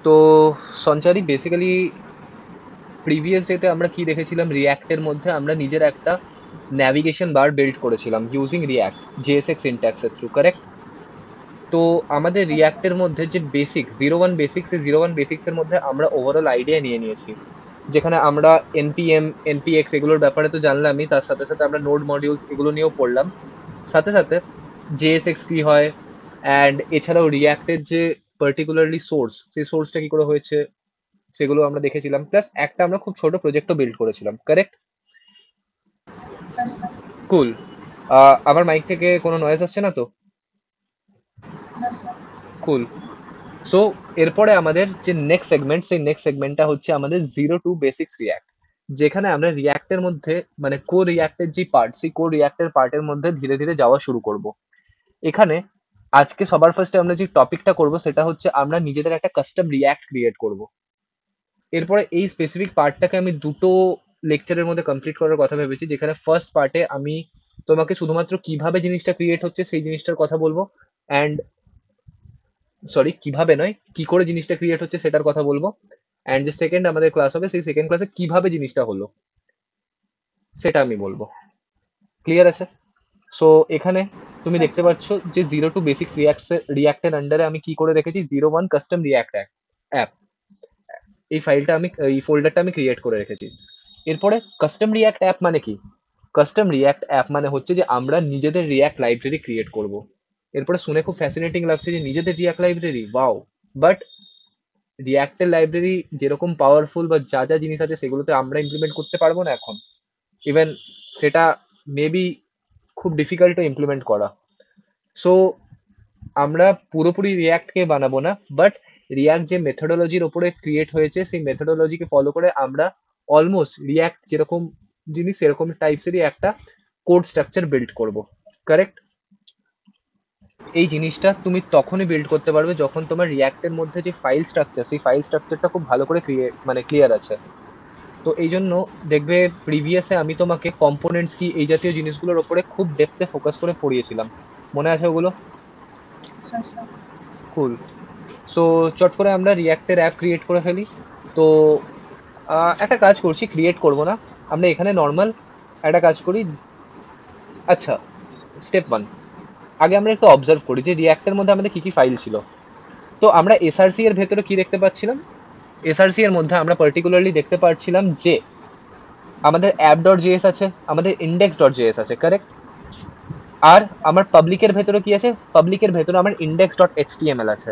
তো সঞ্চারী basically previous ডেতে আমরা কি দেখেছিলাম, রিয়াক্টের মধ্যে আমরা নিজের একটা ন্যাভিগেশন বার বিল্ড করেছিলাম ইউজিং রিয়াক্ট জেএসএক্স সিনট্যাক্সের থ্রু, কারেক্ট? তো আমাদের Yes, রিয়াক্টের মধ্যে যে বেসিক 01 বেসিক্স, এই 01 বেসিক্স এর মধ্যে আমরা ওভারঅল আইডিয়া নিয়ে নিয়েছি, যেখানে আমরা এনপিএম এনপিএক্স এগুলোর ব্যাপারে তো জানলামই, তার সাথে সাথে আমরা নোড মডিউলস এগুলো নিয়েও পড়লাম, সাথে সাথে জেএসএক্স কি হয়, অ্যান্ড এছাড়াও রিয়াক্টের যে পার্টিকুলারলি সোর্স, সেই সোর্সটা কি করে হয়েছে সেগুলো আমরা দেখেছিলাম, প্লাস একটা আমরা খুব ছোট প্রজেক্টও বিল্ড করেছিলাম, কারেক্ট? yes, yes, কুল। আমার মাইক থেকে কোনো নয়েজ আসছে না তো? yes, yes. কুল। সো এরপরে আমাদের যে নেক্সট সেগমেন্ট, সেই নেক্সট সেগমেন্টটা হচ্ছে আমাদের 02 বেসিক্স রিয়াক্ট, যেখানে আমরা রিয়াক্টের মধ্যে মানে কো রিয়াক্টের যে পার্ট, সেই কো রিয়াক্টের পার্টের মধ্যে ধীরে ধীরে যাওয়া শুরু করব। এখানে আজকে সবার ফার্স্টে আমরা যে টপিকটা করব সেটা হচ্ছে আমরা নিজেদের একটা কাস্টম রিয়াক্ট ক্রিয়েট করব। এরপরে এই স্পেসিফিক পার্টটাকে আমি দুটো লেকচারের মধ্যে কমপ্লিট করার কথা ভেবেছি, যেখানে ফার্স্ট পার্টে আমি তোমাকে শুধুমাত্র কিভাবে জিনিসটা ক্রিয়েট হচ্ছে সেই জিনিসটার কথা বলবো, অ্যান্ড সরি কিভাবে নয়, কি করে জিনিসটা ক্রিয়েট হচ্ছে সেটার কথা বলবো, অ্যান্ড যে সেকেন্ড আমাদের ক্লাস হবে সেই সেকেন্ড ক্লাসে কিভাবে জিনিসটা হলো সেটা আমি বলবো। ক্লিয়ার আছে? সো এখানে তুমি Yes, দেখতে yes. পাচ্ছ যে 02 বেসিক্স রিয়াক্টের আন্ডারে আমি কি করে রেখেছি, 01 কাস্টম রিয়াক্ট অ্যাপ, এই ফোল্ডারটা আমি ক্রিয়েট করে রেখেছি। এরপরে কাস্টম রিয়াক্ট অ্যাপ মানে কি? কাস্টম রিয়াক্ট অ্যাপ মানে হচ্ছে যে আমরা নিজেদের রিয়াক্ট লাইব্রেরি ক্রিয়েট করব। এরপরে শুনে খুব ফ্যাসিনেটিং লাগছে যে নিজেদের রিয়াক্ট লাইব্রেরি, ওয়াও। বাট রিয়াক্টের লাইব্রেরি যেরকম পাওয়ারফুল বা যা যা জিনিস আছে সেগুলোতে আমরা ইমপ্লিমেন্ট করতে পারবো না এখন, ইভেন সেটা মেবি খুব ডিফিকাল্ট টু ইমপ্লিমেন্ট করা। সো আমরা পুরোপুরি রিয়াক্টকে বানাবো না, বাট রিয়াক্ট যে মেথোডোলজির ওপরে ক্রিয়েট হয়েছে সেই মেথোডোলজিকে ফলো করে আমরা অলমোস্ট রিয়াক্ট যেরকম জিনিস সেরকম টাইপসেরই একটা কোড স্ট্রাকচার বিল্ড করব, কারেক্ট? এই জিনিসটা তুমি তখনই বিল্ড করতে পারবে যখন তোমার রিয়াক্টের মধ্যে যে ফাইল স্ট্রাকচার, সেই ফাইল স্ট্রাকচারটা খুব ভালো করে ক্লিয়ার আছে। তো এই জন্য দেখবে প্রিভিয়াসে আমি তোমাকে কম্পোনেন্টস কি এই জাতীয় জিনিসগুলোর ওপরে খুব ডেপথে ফোকাস করে পড়িয়েছিলাম, মনে আছে ওগুলো? Yes, yes. কুল। সো চট করে আমরা রিয়াক্টের অ্যাপ ক্রিয়েট করে ফেলি। তো একটা কাজ করছি, ক্রিয়েট করব না আমরা এখানে, নর্মাল একটা কাজ করি। আচ্ছা, স্টেপ 1, আগে আমরা একটু অবজার্ভ করি যে রিয়াক্টের মধ্যে আমাদের কি কি ফাইল ছিল। তো আমরা এসআরসি এর ভেতরে কি দেখতে পাচ্ছিলাম, এসআরসি এর মধ্যে আমরা পার্টিকুলারলি দেখতে পাচ্ছিলাম যে আমাদের অ্যাপ ডট জেএস আছে, আমাদের ইন্ডেক্স ডট জেএস আছে, কারেক্ট? আর আমার পাবলিকের ভেতরে কি আছে, পাবলিকের ভেতরে আমার ইন্ডেক্স ডট এইচটিএমএল আছে।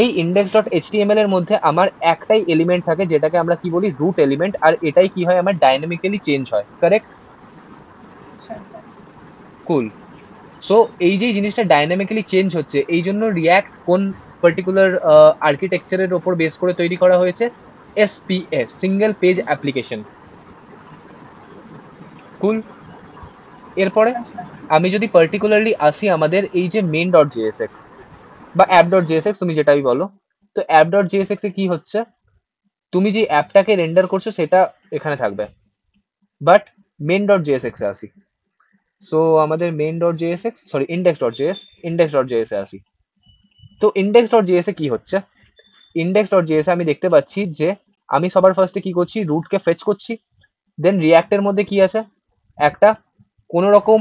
এই ইন্ডেক্স ডট এইচটিএমএল এর মধ্যে আমার একটাই এলিমেন্ট থাকে যেটাকে আমরা কি বলি, রুট এলিমেন্ট, আর এটাই কি হয়, আমার ডাইনামিক্যালি চেঞ্জ হয়, কারেক্ট? Sure, sure. কুল। সো এই যে জিনিসটা ডাইনামিক্যালি চেঞ্জ হচ্ছে, এই জন্য রিয়াক্ট কোন পার্টিকুলার আর্কিটেকচারের ওপর বেস করে তৈরি করা হয়েছে, SPS, single page Yes, application. Cool. এরপরে yes, yes. আমি যদি পার্টিকুলারলি আসি আমাদের এই যে মেন ডট জেএসএক্স বা অ্যাপ ডট জেএসএক্স, তুমি যেটাই বলো, তো অ্যাপ ডট জেএসএক্স এ কি হচ্ছে, তুমি যে অ্যাপটাকে রেন্ডার করছো সেটা এখানে থাকবে, বাট মেন ডট জেএসএক্স এ আসি। সো আমাদের main dot JSX, sorry index dot JS এ আসি। তো ইন্ডেক্স ডট জেএস এ কি হচ্ছে, ইন্ডেক্স ডট জেএস আমি দেখতে পাচ্ছি যে আমি সবার ফার্স্টে কি করছি, রুটকে ফেচ করছি। দেন রিয়াক্টের মধ্যে কি আছে, একটা কোনো রকম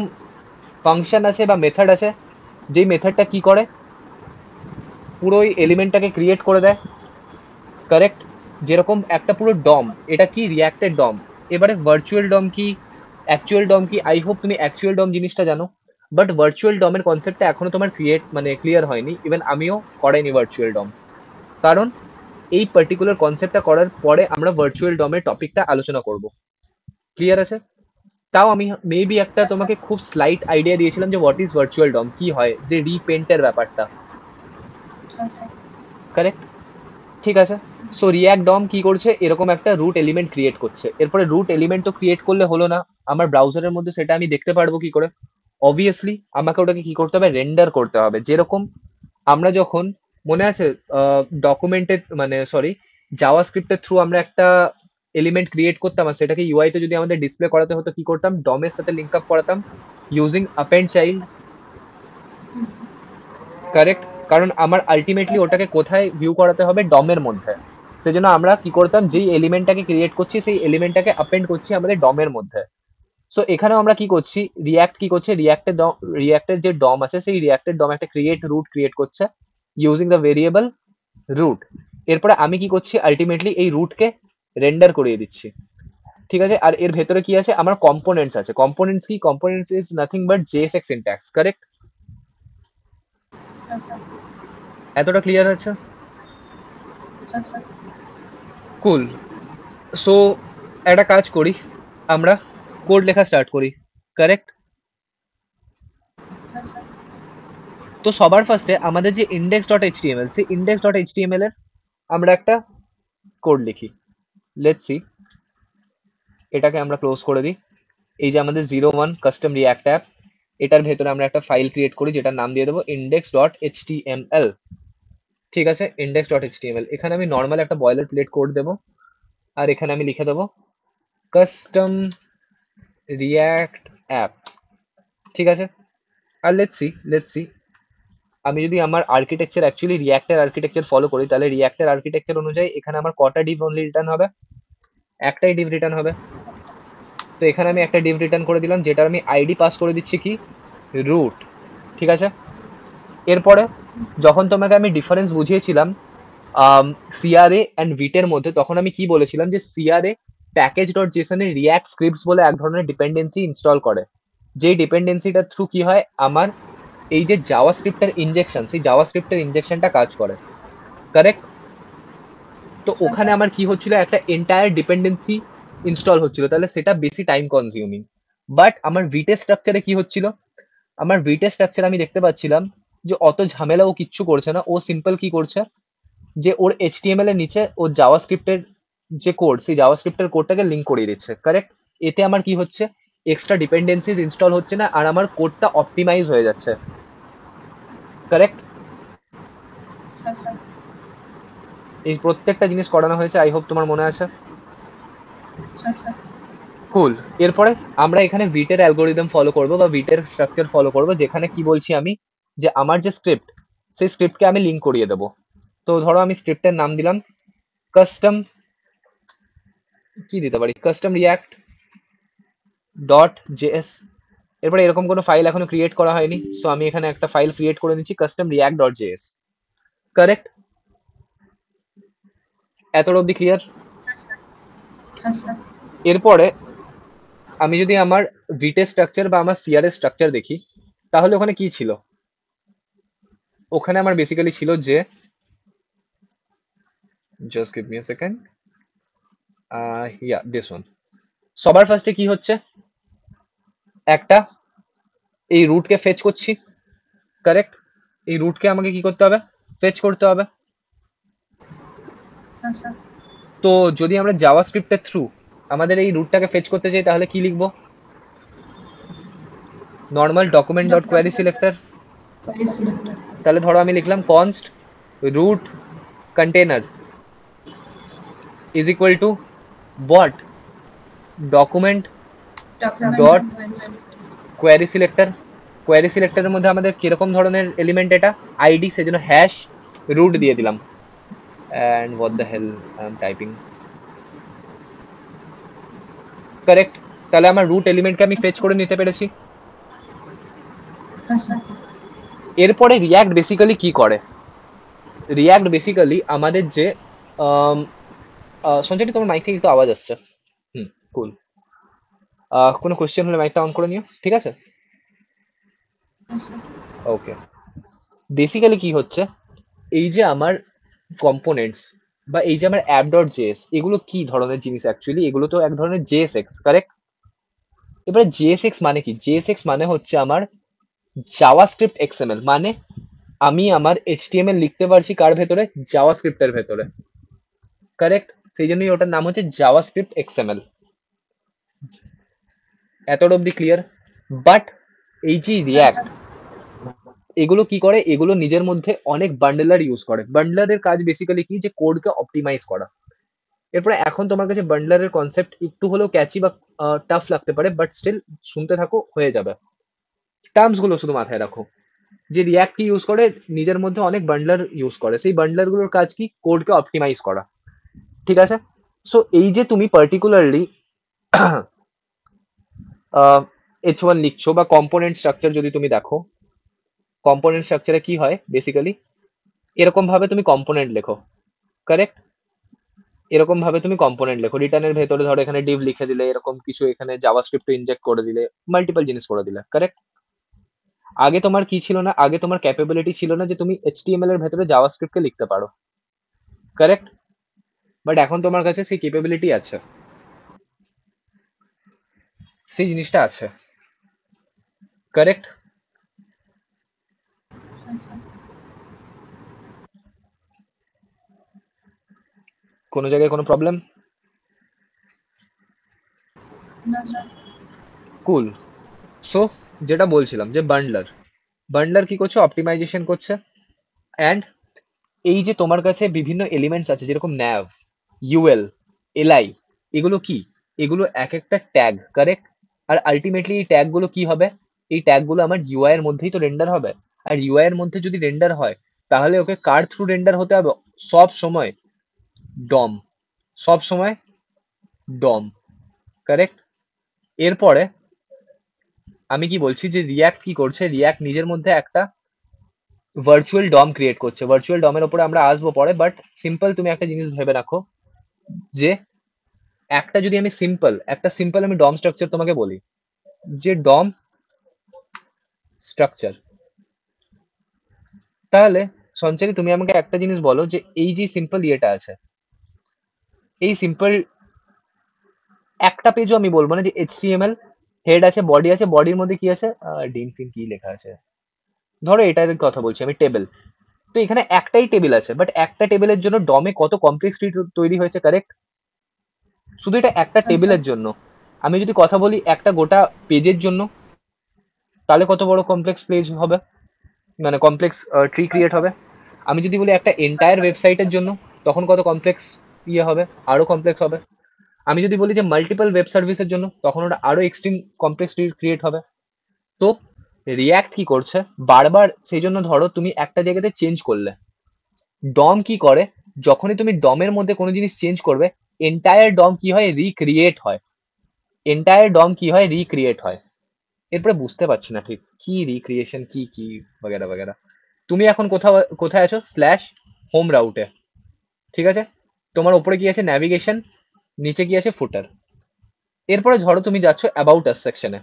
ফাংশন আছে বা মেথড আছে, যেই মেথডটা কি করে, পুরো ওই এলিমেন্টটাকে ক্রিয়েট করে দেয়, কারেক্ট? যেরকম একটা পুরো Yes, ডম, এটা কি রিয়াক্টেড ডম। এবারে ভার্চুয়াল ডম কি অ্যাকচুয়াল ডম কি, আই হোপ তুমি অ্যাকচুয়াল ডম জিনিসটা জানো, বাট ভার্চুয়াল ডমের কনসেপ্টটা এখনো তোমার ক্লিয়ার হয়নি, ইভেন আমিও করাইনি ভার্চুয়াল ডম। কারণ এই পার্টিকুলার কনসেপ্টটা করার পরে আমরা ভার্চুয়াল ডমের টপিকটা আলোচনা করব। ক্লিয়ার আছে? তাও আমি মেবি একটা yes, তোমাকে yes. খুব স্লাইট আইডিয়া দিয়েছিলাম যে হোয়াট ইজ ভার্চুয়াল ডম, কি হয়, যে রিপেন্টের ব্যাপারটা, Yes, yes. কারেক্ট? ঠিক আছে। সো রিয়াক্ট ডম কি করছে, এরকম একটা রুট এলিমেন্ট ক্রিয়েট করছে। এরপরে রুট এলিমেন্ট তো ক্রিয়েট করলে হলো না, আমার ব্রাউজারের মধ্যে সেটা আমি দেখতে পারবো কি করে, অবভিয়াসলি আমাকে ওটাকে কি করতে হবে, রেন্ডার করতে হবে। যেরকম আমরা যখন, মনে আছে, ডকুমেন্টের মানে সরি জাভা স্ক্রিপ্টের থ্রু আমরা একটা এলিমেন্ট ক্রিয়েট করতাম, আর সেটাকে ইউআই তে যদি আমাদের ডিসপ্লে করাতে হতো কি করতাম, ডমের সাথে লিঙ্ক আপ করাতাম using append child, Mhm. Correct? কারণ আমার আলটিমেটলি ওটাকে কোথায় ভিউ করাতে হবে, ডমের মধ্যে। সেজন্য আমরা কি করতাম, যেই এলিমেন্টটাকে ক্রিয়েট করছি সেই এলিমেন্টটাকে অ্যাপেন্ড করছি আমাদের ডমের মধ্যে। সো এখানেও আমরা কি করছি, রিয়াক্ট কি করছে, রিয়াক্টের যে ডম আছে সেই রিয়াক্টের ডম একটা ক্রিয়েট রুট ক্রিয়েট করছে ইউজিং দ্য ভেরিয়েবল রুট। এরপরে আমি কি করছি, আলটিমেটলি এই রুটকে রেন্ডার করিয়ে দিচ্ছি। ঠিক আছে, আর এর ভেতরে কি আছে, আমার কম্পোনেন্টস আছে। কম্পোনেন্টস কি, components is nothing but JSX syntax, correct? Yes, yes. এতটা ক্লিয়ার আছে? Yes, yes. কুল। সো একটা কাজ করি, আমরা কোড লেখা স্টার্ট করি, কারেক্ট? Yes, yes. তো সবার ফার্স্টে আমাদের যে ইন্ডেক্স ডট এইচটিএমএল, সেই ইন্ডেক্স ডট এইচটিএমএল এর আমরা একটা কোড লিখি। লেটস সি, এটাকে আমরা ক্লোজ করে দিই। এই যে আমাদের 01 কাস্টম রিয়াক্ট অ্যাপ, এটার ভেতরে আমরা একটা ফাইল ক্রিয়েট করি যেটার নাম দিয়ে দেবো ইন্ডেক্স ডট এইচটিএমএল। ঠিক আছে, ইন্ডেক্স ডট এইচটিএমএল। এখানে আমি নর্মাল একটা বয়লার প্লেট কোড দেবো, আর এখানে আমি লিখে দেবো কাস্টম রিয়াক্ট অ্যাপ। ঠিক আছে, আর লেটস সি আমি যদি আমার আর্কিটেকচার অ্যাকচুয়ালি রিয়াক্টের আর্কিটেকচার ফলো করি, তাহলে রিয়াক্টের আর্কিটেকচার অনুযায়ী এখানে আমার কটা ডিভ অনলি রিটার্ন হবে, একটাই ডিভ রিটার্ন হবে। তো এখানে আমি একটা ডিভ রিটার্ন করে দিলাম, যেটা আমি আইডি পাস করে দিচ্ছি কি, রুট। ঠিক আছে, এরপরে যখন তোমাকে আমি ডিফারেন্স বুঝিয়েছিলাম সিআরএ অ্যান্ড ভিটের মধ্যে, তখন আমি কি বলেছিলাম যে সিআরএ প্যাকেজ ডট জেসনে রিয়াক্ট স্ক্রিপ্টস বলে এক ধরনের ডিপেন্ডেন্সি ইনস্টল করে, যেই ডিপেন্ডেন্সিটার থ্রু কি হয়, আমার এই যে জাভা স্ক্রিপ্টের ইনজেকশন, সেই জাভা স্ক্রিপ্টের ইনজেকশনটা কাজ করে, কারেক্ট? তো Yes, ওখানে yes. আমার কি হচ্ছিল, একটা এন্টায়ার ডিপেন্ডেন্সি ইনস্টল হচ্ছিল, তাহলে সেটা বেশি টাইম কনজিউমিং। বাট আমার ভিটের স্ট্রাকচারে কি হচ্ছিল, আমার ভিটের স্ট্রাকচার আমি দেখতে পাচ্ছিলাম যে অত ঝামেলা ও কিচ্ছু করছে না। ও সিম্পল কি করছে, যে ওর এইচটিএমএল এর নিচে ওর জাভা স্ক্রিপ্টের যে কোড, সেই জাভা স্ক্রিপ্টের কোডটাকে লিঙ্ক করিয়ে দিচ্ছে, কারেক্ট? এতে আমার কি হচ্ছে, এক্সট্রা ডিপেন্ডেন্সিজ ইনস্টল হচ্ছে না, আর আমার কোডটা অপটিমাইজ হয়ে যাচ্ছে, কারেক্ট? Yes, yes. এই প্রত্যেকটা জিনিস করানো হয়েছে, আই হোপ তোমার মনে আছে। Yes, yes. কুল। এরপরে আমরা এখানে ভিটের অ্যালগোরিদম ফলো করব বা ভিটের স্ট্রাকচার ফলো করব, যেখানে কি বলছি আমি, যে আমার যে স্ক্রিপ্ট, সেই স্ক্রিপ্টকে আমি লিঙ্ক করিয়ে দেবো। তো ধরো আমি স্ক্রিপ্টের নাম দিলাম কাস্টম, কি দিতে পারি, কাস্টম রিয়াক্ট ডট জেএস। এরপরে এরকম কোনো ফাইল এখনো ক্রিয়েট করা হয়নি, সো আমি এখানে একটা ফাইল ক্রিয়েট করে নিচ্ছি custom react dot JS, correct? এত অব্দি clear? Yes, yes. Yes, yes. এরপরে আমি যদি আমার ভিটের স্ট্রাকচার বা আমার সিআরএস স্ট্রাকচার দেখি, তাহলে ওখানে কি ছিল, ওখানে আমার বেসিক্যালি ছিল যে, just give me a second, this one. সবার ফার্স্টে কি হচ্ছে, একটা এই রুটকে ফেচ করছি, কারেক্ট? এই রুটকে আমাকে কি করতে হবে, ফেচ করতে হবে। Yes, yes. তো যদি আমরা জাভা স্ক্রিপ্টের থ্রু আমাদের এই রুটটাকে ফেচ করতে চাই, তাহলে কি লিখবো, normal document dot query selector. Very simple. তাহলে ধরো আমি লিখলাম const root container is equal to what, document Document dot very simple. Query selector. Query সিলেক্টরের মধ্যে আমাদের কিরকম ধরনের এলিমেন্ট, এটা আইডি, সেজন্য হ্যাশ রুট দিয়ে দিলাম। And what the hell I am typing, correct? তাহলে আমার রুট এলিমেন্টকে আমি ফেচ করে নিতে পেরেছি। Yes, yes. এরপরে রিয়াক্ট বেসিক্যালি কি করে, রিয়াক্ট বেসিক্যালি আমাদের যে সঞ্জয়টি তোমার মাইক থেকে একটু আওয়াজ আসছে। কুল। কোনো কোয়েশ্চেন হলে মাইকটা অন করে নিও, ঠিক আছে? Yes, yes. ওকে। বেসিক্যালি কি হচ্ছে, এই যে আমার কম্পোনেন্টস বা এই যে আমার অ্যাপ ডট জেএস, এগুলো কি ধরনের জিনিস অ্যাকচুয়ালি, এগুলো তো এক ধরনের জেএসএক্স, কারেক্ট? এবারে জেএসএক্স মানে কি, জেএসএক্স মানে হচ্ছে আমার জাভাস্ক্রিপ্ট এক্সএমএল, মানে আমি আমার এইচটিএমএল লিখতে পারছি কার ভেতরে, জাভাস্ক্রিপ্টের ভেতরে, কারেক্ট? সেই জন্যই ওটার নাম হচ্ছে জাভাস্ক্রিপ্ট এক্সএমএল। এতটা অব্দি ক্লিয়ার? বাট এই যে Yes, রিয়াক্ট, yes. এগুলো কি করে, এগুলো নিজের মধ্যে অনেক বান্ডলার ইউজ করে। বান্ডলারের কাজ বেসিক্যালি কি, যে কোডকে অপটিমাইজ করা। এরপরে এখন তোমার কাছে বান্ডলারের কনসেপ্ট একটু হলেও ক্যাচি বা টাফ লাগতে পারে, বাট স্টিল শুনতে থাকো, হয়ে যাবে। টার্মস গুলো শুধু মাথায় রাখো। যে রিয়াক্ট কি ইউজ করে, নিজের মধ্যে অনেক বান্ডলার ইউজ করে, সেই বান্ডলার গুলোর কাজ কি, কোডকে অপটিমাইজ করা। ঠিক আছে, সো এই যে তুমি পার্টিকুলারলি H1 লিখছো বা কম্পোনেন্ট স্ট্রাকচার যদি তুমি দেখো, কম্পোনেন্ট স্ট্রাকচারে কি হয় বেসিক্যালি, এরকম ভাবে তুমি কম্পোনেন্ট লেখো, কারেক্ট? এরকম ভাবে তুমি কম্পোনেন্ট লেখো, রিটার্নের ভেতরে ধরো এখানে ডিভ লিখে দিলে, এরকম কিছু এখানে জাভাস্ক্রিপ্ট ইনজেক্ট করে দিলে, মাল্টিপল জিনিস করে দিলে, কারেক্ট? আগে তোমার কি ছিল না, আগে তোমার ক্যাপাবিলিটি ছিল না যে তুমি HTML এর ভেতরে জাভাস্ক্রিপ্টকে লিখতে পারো, কারেক্ট? বাট এখন তোমার কাছে সেই ক্যাপাবিলিটি আছে, সেই জিনিসটা আছে, কারেক্ট? হ্যাঁ স্যার। কোনো জায়গায় কোনো প্রবলেম? না স্যার। কুল। সো যেটা বলছিলাম যে বান্ডলার, বান্ডলার কি করছে, অপটিমাইজেশন করছে। অ্যান্ড এই যে তোমার কাছে বিভিন্ন এলিমেন্টস আছে যেরকম ন্যাভ, ইউএল, এলআই, এগুলো কি, এগুলো এক একটা ট্যাগ, কারেক্ট? আর আলটিমেটলি এই ট্যাগগুলো কি হবে, এই ট্যাগগুলো আমার ইউআই এর মধ্যেই তো রেন্ডার হবে। আর ইউআই এর মধ্যে যদি রেন্ডার হয়, তাহলে ওকে কার থ্রু রেন্ডার হতে হবে, সব সময় ডম, সব সময় ডম, কারেক্ট? এরপরে আমি কি বলছি যে রিয়াক্ট কি করছে, রিয়াক্ট নিজের মধ্যে একটা ভার্চুয়াল ডম ক্রিয়েট করছে। ভার্চুয়াল ডমের উপরে আমরা আসবো পরে, বাট সিম্পল তুমি একটা জিনিস ভেবে রাখো যে একটা যদি আমি সিম্পল আমি ডম স্ট্রাকচার তোমাকে বলি, যে ডম স্ট্রাকচার, তাহলে সঞ্চারী তুমি আমাকে একটা জিনিস বলো যে এই যে সিম্পল ইয়েটা আছে, এই সিম্পল একটা পেজও আমি বলবো না যে HTML হেড আছে, বডি আছে, বডির মধ্যে কি আছে, ডিন ফিন কি লেখা আছে, ধরো এটার কথা বলছি আমি, টেবিল। তো এখানে একটাই টেবিল আছে, বাট একটা টেবিলের জন্য ডমে কত কমপ্লেক্সিটি তৈরি হয়েছে, কারেক্ট? শুধু এটা একটা হ্যাঁ স্যার। টেবিলের জন্য। আমি যদি কথা বলি একটা গোটা পেজের জন্য, তাহলে কত বড় কমপ্লেক্স পেজ হবে, মানে কমপ্লেক্স ট্রি ক্রিয়েট হবে। আমি যদি বলি একটা এন্টায়ার ওয়েবসাইটের জন্য, তখন কত কমপ্লেক্স ইয়ে হবে, আরো কমপ্লেক্স হবে। আমি যদি বলি যে মাল্টিপল ওয়েব সার্ভিসের জন্য, তখন ওটা আরো এক্সট্রিম কমপ্লেক্স ক্রিয়েট হবে। তো রিয়াক্ট কি করছে, বারবার সেই জন্য ধরো তুমি একটা জায়গাতে চেঞ্জ করলে, ডম কি করে, যখনই তুমি ডমের মধ্যে কোনো জিনিস চেঞ্জ করবে, এন্টায়ার ডম কি হয়, রিক্রিয়েট হয়। এন্টায়ার ডম কি হয়, রিক্রিয়েট হয়। এরপরে বুঝতে পারছি না ঠিক কি রিক্রিয়েশন কি কি বগেরা বগেরা। তুমি এখন কোথাও কোথায় আছো, স্ল্যাশ হোম রাউটে, ঠিক আছে? তোমার ওপরে কি আছে, ন্যাভিগেশন, নিচে কি আছে, ফুটার। এরপরে ধরো তুমি যাচ্ছ অ্যাবাউট আস সেকশনে,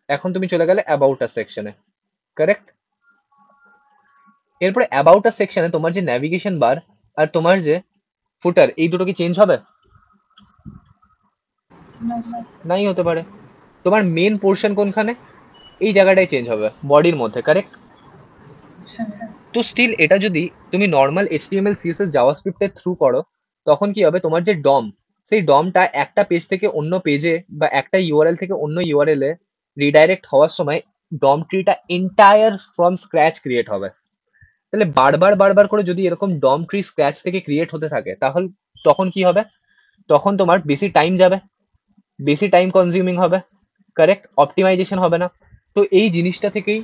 এখন তুমি চলে গেলে অ্যাবাউট আস সেকশনে, কারেক্ট? এরপরে অ্যাবাউট আস সেকশনে তোমার যে ন্যাভিগেশন বার আর তোমার যে ফুটার, এই দুটো কি চেঞ্জ হবে? না স্যার। নাই হতে পারে। তোমার মেন পোর্শন কোনখানে, এই জায়গাটাই চেঞ্জ হবে, বডির মধ্যে, কারেক্ট? হ্যাঁ। তো স্টিল এটা যদি তুমি নর্মাল HTML CSS জাভাস্ক্রিপ্টের থ্রু করো, তখন কি হবে, তোমার যে ডম, সেই ডমটা একটা পেজ থেকে অন্য পেজে বা একটা ইউআরএল থেকে অন্য ইউআরএল এ রিডাইরেক্ট হওয়ার সময় ডম ট্রিটা এন্টায়ার ফ্রম স্ক্র্যাচ ক্রিয়েট হবে। তাহলে বারবার বারবার করে যদি এরকম ডম ট্রি স্ক্র্যাচ থেকে ক্রিয়েট হতে থাকে, তাহলে তখন কি হবে, তখন তোমার বেশি টাইম যাবে, বেশি টাইম কনজিউমিং হবে, কারেক্ট? অপটিমাইজেশন হবে না। তো এই জিনিসটা থেকেই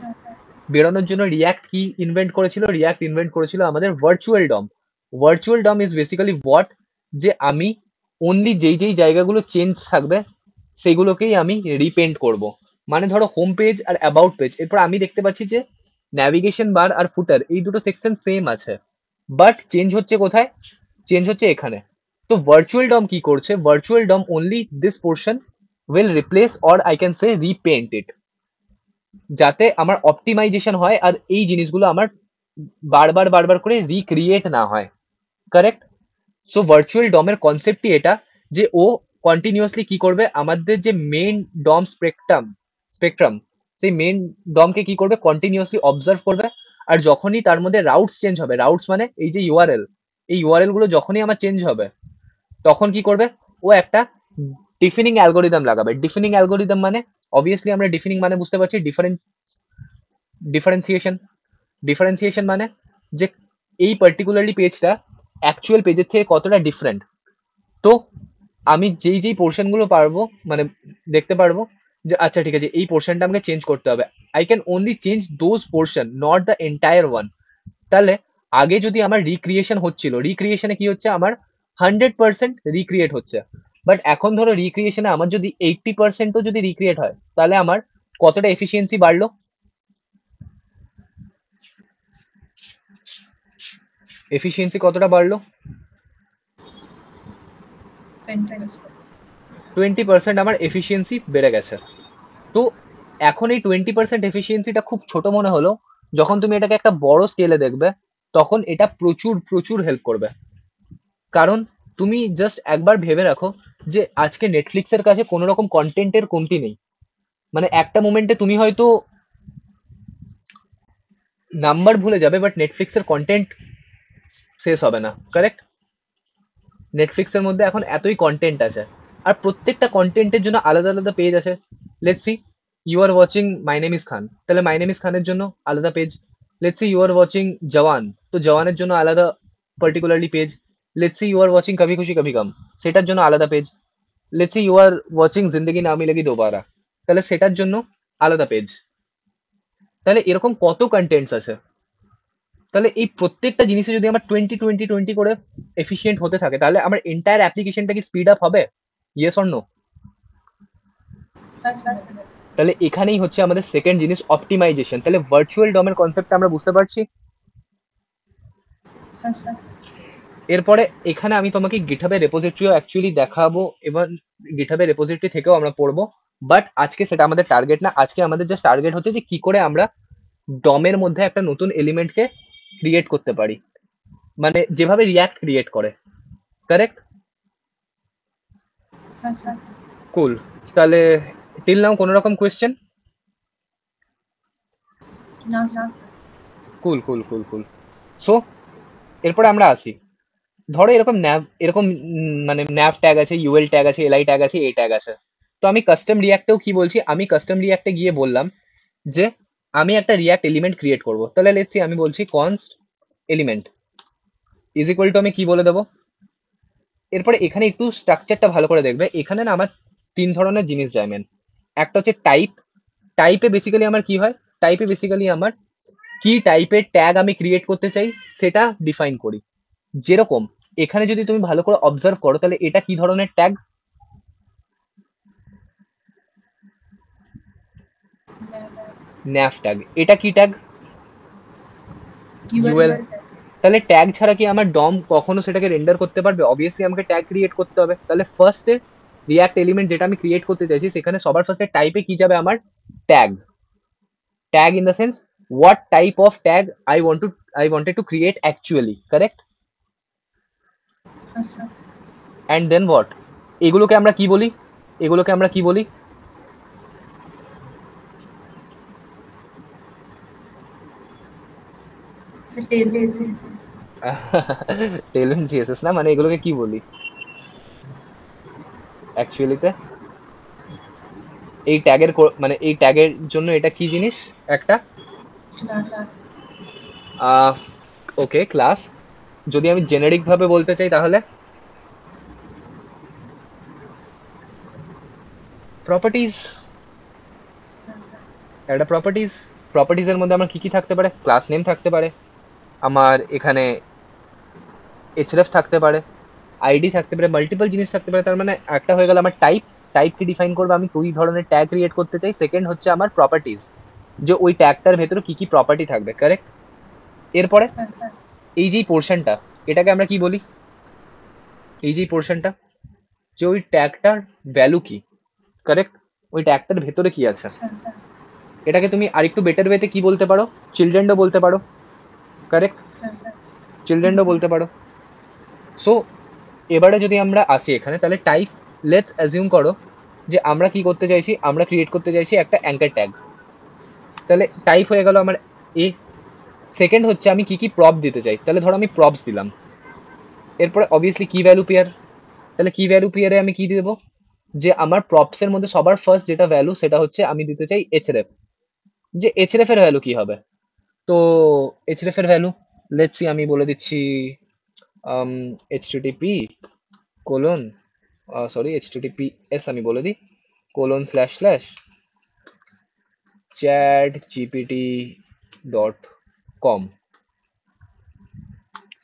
বেরোনোর জন্য রিয়াক্ট কি ইনভেন্ট করেছিল, রিয়াক্ট ইনভেন্ট করেছিল আমাদের virtual dum. Virtual dum is basically what, যে আমি অনলি যেই যেই জায়গাগুলো চেঞ্জ থাকবে সেগুলোকেই আমি রিপেন্ট করব। মানে ধরো হোম পেজ আর অ্যাবাউট পেজ, এরপর আমি দেখতে পাচ্ছি যে ন্যাভিগেশন বার আর ফুটার এই দুটো সেকশন সেম আছে, বাট চেঞ্জ হচ্ছে কোথায়, চেঞ্জ হচ্ছে এখানে। তো ভার্চুয়াল ডম কি করছে, virtual DOM only this portion will replace or I can say repaint it, যাতে আমার অপটিমাইজেশন হয় আর এই জিনিসগুলো আমার বারবার বারবার করে রিক্রিয়েট না হয়, কারেক্ট? সো ভার্চুয়াল ডমের কনসেপ্টই এটা, যে ও কন্টিনিউয়াসলি কি করবে, আমাদের যে মেইন ডম স্পেকট্রাম, সেই মেইন ডমকে কি করবে, কন্টিনিউয়াসলি অবজার্ভ করবে। আর যখনই তার মধ্যে রাউটস চেঞ্জ হবে, রাউটস মানে এই যে ইউআরএল, এই ইউআরএল গুলো যখনই আমার চেঞ্জ হবে, তখন কি করবে, ও একটা ডিফিনিং অ্যালগোরিদম লাগাবে। ডিফিনিং অ্যালগোরিদম মানে অবভিয়াসলি আমরা ডিফিনিং মানে বুঝতে পারছি ডিফারেন্সিয়েশন। ডিফারেন্সিয়েশন মানে যে এই পার্টিকুলারলি পেজটা অ্যাকচুয়াল পেজের থেকে কতটা ডিফারেন্ট। তো আমি যেই যেই পোর্শনগুলো পারবো, মানে দেখতে পারবো, যে আচ্ছা ঠিক আছে, এই পোর্শনটা আমাকে চেঞ্জ করতে হবে, I can only change those portion, not the entire one. তাহলে আগে যদি আমার রিক্রিয়েশন হচ্ছিল, রিক্রিয়েশনে কি হচ্ছে, আমার 100% রিক্রিয়েট হচ্ছে, বাট এখন ধরো রিক্রিয়েশনে আমার যদি 80%ও যদি রিক্রিয়েট হয়, তাহলে আমার কতটা এফিসিয়েন্সি বাড়লো? এফিসিয়েন্সি কতটা বাড়লো? 20%. 20% আমার এফিসিয়েন্সি বেড়ে গেছে। তো এখন এই 20% এফিসিয়েন্সিটা খুব ছোট মনে হলো, যখন তুমি এটাকে একটা বড় স্কেলে দেখবে, তখন এটা প্রচুর প্রচুর হেল্প করবে। কারণ তুমি জাস্ট একবার ভেবে রাখো যে আজকে নেটফ্লিক্সের কাছে কোনো রকম কন্টেন্টের কমতি নেই। মানে একটা মোমেন্টে তুমি হয়তো নাম্বার ভুলে যাবে, বাট নেটফ্লিক্সের কন্টেন্ট শেষ হবে না, কারেক্ট? নেটফ্লিক্সের মধ্যে এখন এতই কন্টেন্ট আছে, আর প্রত্যেকটা কন্টেন্টের জন্য আলাদা আলাদা পেজ আছে। Let's see, you are watching my name is Khan, তাহলে মাই নেম ইজ খানের জন্য আলাদা page. Let's see you are watching Jawan, তো জওয়ানের জন্য আলাদা particularly page. Let's see you are watching Kabhi Khushi Kabhi Gham, সেটার জন্য আলাদা page. Let's see you are watching Zindagi Na Milegi Dobara, তাহলে সেটার জন্য আলাদা পেজ। তাহলে এরকম কত কন্টেন্টস আছে। তাহলে এই প্রত্যেকটা জিনিসে যদি আমার 20-20-20 করে এফিসিয়েন্ট হতে থাকে, তাহলে আমার এন্টায়ার অ্যাপ্লিকেশনটা কি স্পিড আপ হবে? Yes or no? Yes, yes. তাহলে এখানেই হচ্ছে আমাদের সেকেন্ড জিনিস, অপটিমাইজেশন। তাহলে ভার্চুয়াল ডমের কনসেপ্টটা আমরা বুঝতে পারছি। Yes, yes. এরপরে এখানে আমি তোমাকে গিটহাবের রেপোজিটরিও অ্যাকচুয়ালি দেখাবো, এবং গিটহাবের রেপোজিটরি থেকেও আমরা পড়বো, বাট আজকে সেটা আমাদের টার্গেট না। আজকে আমাদের জাস্ট টার্গেট হচ্ছে যে কি করে আমরা ডমের মধ্যে একটা নতুন এলিমেন্টকে ক্রিয়েট করতে পারি, মানে যেভাবে রিয়াক্ট ক্রিয়েট করে, কারেক্ট? Yes, yes. কুল। তাহলে টিল নাও কোনো রকম কোয়েশ্চেন? No, sir. কুল কুল কুল কুল। সো এরপরে আমরা আসি, ধরো এরকম ন্যাভ, এরকম মানে ন্যাভ ট্যাগ আছে, ইউএল ট্যাগ আছে, এলআই ট্যাগ আছে, এ ট্যাগ আছে। তো আমি কাস্টম রিয়াক্টেও কি বলছি, আমি কাস্টম রিয়াক্টে গিয়ে বললাম যে আমি একটা রিয়াক্ট এলিমেন্ট ক্রিয়েট করব। তাহলে লেটস সি আমি বলছি const element is equal two, আমি কি বলে দেবো। এরপরে এখানে একটু স্ট্রাকচারটা ভালো করে দেখবে, এখানে না আমার তিন ধরনের জিনিস যায় মেন। একটা হচ্ছে টাইপ, টাইপে বেসিক্যালি আমার কি হয়, টাইপে বেসিক্যালি আমার কি টাইপের ট্যাগ আমি ক্রিয়েট করতে চাই সেটা ডিফাইন করি। যেরকম এখানে যদি তুমি ভালো করে অবজার্ভ করো, তাহলে এটা কি ধরনের ট্যাগ? Nav tag. এটা কি ট্যাগ? ইউএল। UL. তাহলে ট্যাগ ছাড়া কি আমার ডম কখনো সেটাকে রেন্ডার করতে পারবে? অবভিয়াসলি আমাকে ট্যাগ ক্রিয়েট করতে হবে। তাহলে ফার্স্টে রিয়াক্ট এলিমেন্ট যেটা আমি ক্রিয়েট করতে চাইছি, সেখানে সবার ফার্স্টে টাইপে কি যাবে আমার? Tag. Tag in the sense what type of tag I wanted to create actually, correct? Yes, yes. And then what, এগুলোকে আমরা কি বলি? এগুলোকে আমরা কি বলি? So tailwind CSS. টেলভিন সিএসএস না, মানে এগুলোকে কি বলি অ্যাকচুয়ালিতে? এই ট্যাগের মানে এই ট্যাগের জন্য এটা কি জিনিস? একটা Class. ওকে ক্লাস। যদি আমি জেনারিক ভাবে বলতে চাই, তাহলে প্রপার্টিজ। একটা প্রপার্টিজ, প্রপার্টিজের মধ্যে আমার কি কি থাকতে পারে? ক্লাস নেম থাকতে পারে, আমার এখানে এইচরেফ থাকতে পারে, আইডি থাকতে পারে, মাল্টিপল জিনিস থাকতে পারে। তার মানে একটা হয়ে গেল আমার টাইপ, টাইপকে ডিফাইন করবে আমি কোই ধরনের ট্যাগ ক্রিয়েট করতে চাই। সেকেন্ড হচ্ছে আমার প্রপার্টিজ, যে ওই ট্যাগটার ভেতরে কি কি প্রপার্টি থাকবে, কারেক্ট? এরপরে Yes, yes. এই যে পোর্শনটা, এটাকে আমরা কি বলি? এই যে পোর্শনটা, যে ওই ট্যাগটার ভ্যালু কি, কারেক্ট? ওই ট্যাগটার ভেতরে কি আছে, Yes, yes. এটাকে তুমি আরেকটু বেটার ওয়েতে কি বলতে পারো? চিলড্রেনও বলতে পারো, কারেক্ট? Yes, yes. চিলড্রেনও বলতে পারো। সো এবারে যদি আমরা আসি এখানে, তাহলে টাইপ, লেটস অ্যাজিউম করো যে আমরা কি করতে চাইছি, আমরা ক্রিয়েট করতে চাইছি একটা অ্যাঙ্কার ট্যাগ। তাহলে টাইপ হয়ে গেল আমার এ। সেকেন্ড হচ্ছে আমি কি কি প্রপ দিতে চাই, তাহলে ধরো আমি প্রপস দিলাম। এরপরে অবভিয়াসলি কি ভ্যালু পেয়ার, তাহলে কি ভ্যালু পেয়ারে আমি কি দেবো, যে আমার প্রপস এর মধ্যে সবার ফার্স্ট যেটা ভ্যালু, সেটা হচ্ছে আমি দিতে চাই এইচরেফ। যে এইচরেফ এর ভ্যালু কি হবে, তো এইচরেফ এর ভ্যালু লেটস সি আমি বলে দিচ্ছি http কোলন, সরি https আমি বলে দিই, কোলন স্ল্যাশ স্ল্যাশ chatgpt.com।